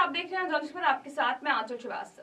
आप देख रहे हैं जर्नलिस्ट पर आपके साथ में आंचल श्रीवास्तव।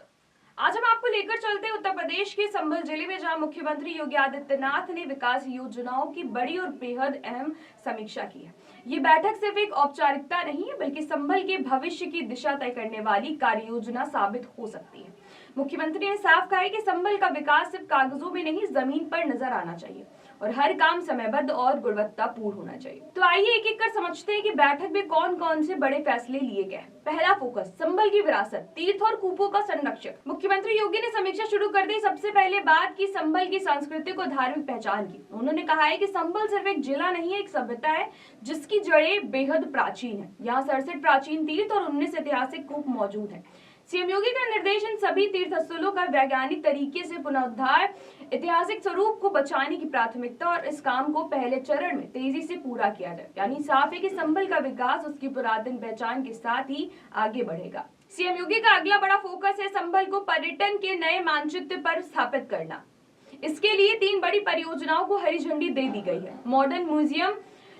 आज हम आपको लेकर चलते हैं उत्तर प्रदेश के संभल जिले में, जहां मुख्यमंत्री योगी आदित्यनाथ ने विकास योजनाओं की बड़ी और बेहद अहम समीक्षा की है। ये बैठक सिर्फ एक औपचारिकता नहीं है, बल्कि संभल के भविष्य की दिशा तय करने वाली कार्य योजना साबित हो सकती है। मुख्यमंत्री ने साफ कहा है कि संभल का विकास सिर्फ कागजों में नहीं, जमीन पर नजर आना चाहिए और हर काम समयबद्ध और गुणवत्तापूर्ण होना चाहिए। तो आइए एक एक कर समझते हैं कि बैठक में कौन कौन से बड़े फैसले लिए गए। पहला फोकस, संभल की विरासत, तीर्थ और कूपों का संरक्षण। मुख्यमंत्री योगी ने समीक्षा शुरू कर दी। सबसे पहले बात की संभल की सांस्कृतिक और धार्मिक पहचान की। उन्होंने कहा है कि संभल सिर्फ एक जिला नहीं है, एक सभ्यता है जिसकी जड़ें बेहद प्राचीन है। यहाँ 67 प्राचीन तीर्थ और 19 ऐतिहासिक कूप मौजूद है। सीएम योगी का निर्देश इन सभी तीर्थ स्थलों का वैज्ञानिक तरीके से पुनरुद्धार, ऐतिहासिक स्वरूप को बचाने की प्राथमिकता और इस काम को पहले चरण में तेजी से पूरा किया जाए। यानी साफ है कि संभल का विकास उसकी पुरातन पहचान के साथ ही आगे बढ़ेगा। सीएम योगी का अगला बड़ा फोकस है संभल को पर्यटन के नए मानचित्र पर स्थापित करना। इसके लिए 3 बड़ी परियोजनाओं को हरी झंडी दे दी गई है। Modern museum,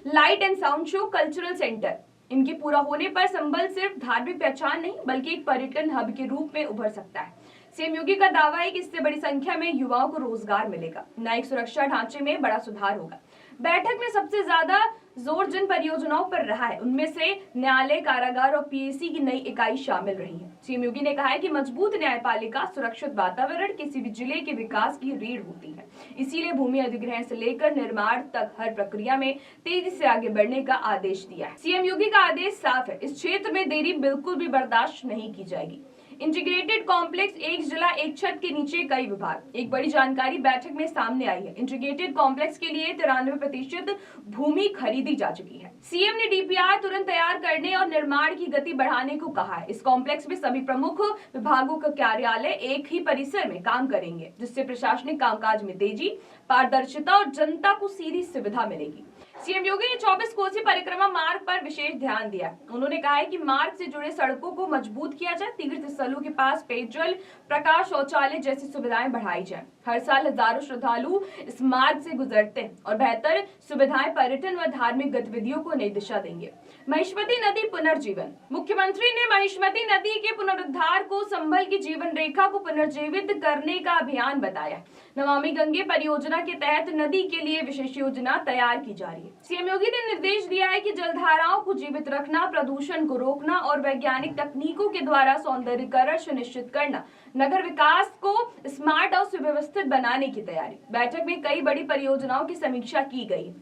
light and sound show, cultural centre. इनके पूरा होने पर संभल सिर्फ धार्मिक पहचान नहीं, बल्कि एक पर्यटन हब के रूप में उभर सकता है। सीएम योगी का दावा है कि इससे बड़ी संख्या में युवाओं को रोजगार मिलेगा। न्यायिक सुरक्षा ढांचे में बड़ा सुधार होगा। बैठक में सबसे ज्यादा जोर जिन परियोजनाओं पर रहा है, उनमें से न्यायालय, कारागार और पीएसी की नई इकाई शामिल रही है। सीएम योगी ने कहा है कि मजबूत न्यायपालिका, सुरक्षित वातावरण किसी भी जिले के विकास की रीढ़ होती है। इसीलिए भूमि अधिग्रहण से लेकर निर्माण तक हर प्रक्रिया में तेजी से आगे बढ़ने का आदेश दिया है। सीएम योगी का आदेश साफ है, इस क्षेत्र में देरी बिल्कुल भी बर्दाश्त नहीं की जाएगी। इंटीग्रेटेड कॉम्प्लेक्स, एक जिला एक छत के नीचे कई विभाग। एक बड़ी जानकारी बैठक में सामने आई है। इंटीग्रेटेड कॉम्प्लेक्स के लिए 93% भूमि खरीदी जा चुकी है। सीएम ने डीपीआर तुरंत तैयार करने और निर्माण की गति बढ़ाने को कहा है। इस कॉम्प्लेक्स में सभी प्रमुख विभागों का कार्यालय एक ही परिसर में काम करेंगे, जिससे प्रशासनिक कामकाज में तेजी, पारदर्शिता और जनता को सीधी सुविधा मिलेगी। सीएम योगी ने 24 कोसी परिक्रमा मार्ग पर विशेष ध्यान दिया। उन्होंने कहा है कि मार्ग से जुड़े सड़कों को मजबूत किया जाए, तीर्थ स्थलों के पास पेयजल, प्रकाश, शौचालय जैसी सुविधाएं बढ़ाई जाए। हर साल हजारों श्रद्धालु इस मार्ग से गुजरते हैं और बेहतर सुविधाएं पर्यटन व धार्मिक गतिविधियों को नई दिशा देंगे। महिष्मती नदी पुनर्जीवन। मुख्यमंत्री ने महिष्मती नदी के पुनरुद्धार को संभल की जीवन रेखा को पुनर्जीवित करने का अभियान बताया। नमामि गंगे परियोजना के तहत नदी के लिए विशेष योजना तैयार की जा रही है। सीएम योगी ने निर्देश दिया है कि जलधाराओं को जीवित रखना, प्रदूषण को रोकना और वैज्ञानिक तकनीकों के द्वारा सौंदर्यीकरण सुनिश्चित करना नगर विकास को स्मार्ट और सुव्यवस्थित बनाने की तैयारी। बैठक में कई बड़ी परियोजनाओं की समीक्षा की गई।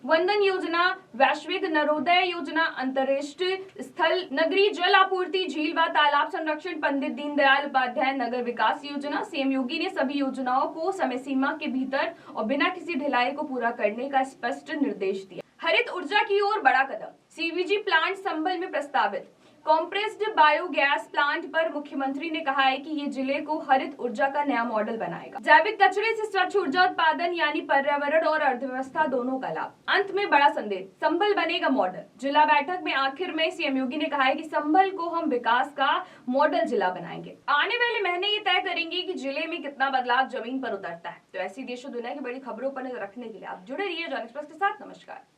वंदन योजना, वैश्विक नरोदय योजना, अंतर्राष्ट्रीय स्थल नगरीय जल आपूर्ति, झील व तालाब संरक्षण, पंडित दीनदयाल उपाध्याय नगर विकास योजना। सीएम योगी ने सभी योजनाओं को समय सीमा के भीतर और बिना किसी ढिलाई को पूरा करने का स्पष्ट निर्देश दिया। हरित ऊर्जा की ओर बड़ा कदम। सीवीजी प्लांट संभल में प्रस्तावित। कॉम्प्रेस्ड बायोगैस प्लांट पर मुख्यमंत्री ने कहा है कि ये जिले को हरित ऊर्जा का नया मॉडल बनाएगा। जैविक कचरे से स्वच्छ ऊर्जा उत्पादन, यानी पर्यावरण और अर्थव्यवस्था दोनों का लाभ। अंत में बड़ा संदेश, संभल बनेगा मॉडल जिला। बैठक में आखिर में सीएम योगी ने कहा है कि संभल को हम विकास का मॉडल जिला बनाएंगे। आने वाले महीने ये तय करेंगे कि जिले में कितना बदलाव जमीन पर उतरता है। तो ऐसी देश और दुनिया की बड़ी खबरों पर नजर रखने के लिए आप जुड़े रहिए जर्नलिस्ट के साथ। नमस्कार।